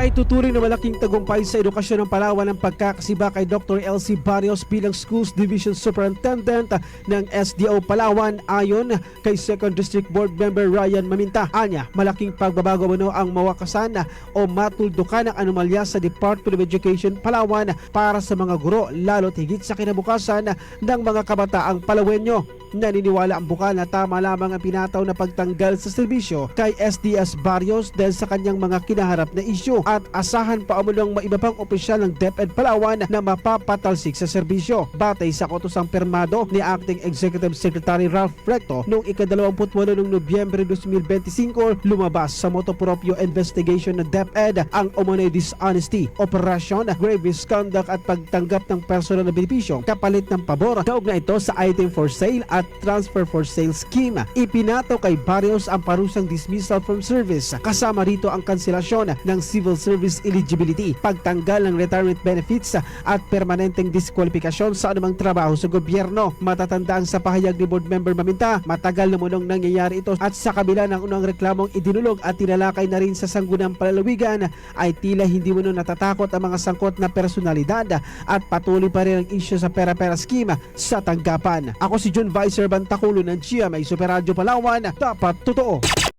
Maituturing na malaking tagumpay sa edukasyon ng Palawan ang pagkakasiba kay Dr. Elsie Barrios bilang Schools Division Superintendent ng SDO Palawan ayon kay 2nd District Board Member Ryan Maminta. Anya, malaking pagbabago ang mawakasan o matuldukan ng anomalya sa Department of Education Palawan para sa mga guro lalo't higit sa kinabukasan ng mga kabataang Palawenyo. Naniniwala ang bukal na tama lamang ang pinataw na pagtanggal sa serbisyo kay SDS Barrios dahil sa kanyang mga kinaharap na isyu at asahan pa umunong iba pang opisyal ng DepEd Palawan na mapapatalsik sa serbisyo. Batay sa kotosang permado ni Acting Executive Secretary Ralph Recto noong ika-28 ng Nobyembre 2025, lumabas sa motopropyo investigation ng DepEd ang umano'y dishonesty, operasyon, grave misconduct at pagtanggap ng personal na benepisyo kapalit ng pabor kaugnay ito sa item for sale at transfer for sale scheme. Ipinato kay Barrios ang parusang dismissal from service, kasama rito ang kanselasyon ng civil service eligibility, pagtanggal ng retirement benefits at permanenteng diskwalifikasyon sa anumang trabaho sa gobyerno. Matatandaan sa pahayag ni Board Member Maminta, matagal na munong nangyayari ito at sa kabila ng unang reklamong idinulog at tinalakay na rin sa sanggunang palalawigan ay tila hindi munong natatakot ang mga sangkot na personalidad at patuloy pa rin ang issue sa pera-pera scheme sa tanggapan. Ako si John Vicer Bantaculo ng GMA Super Radio Palawan, dapat totoo.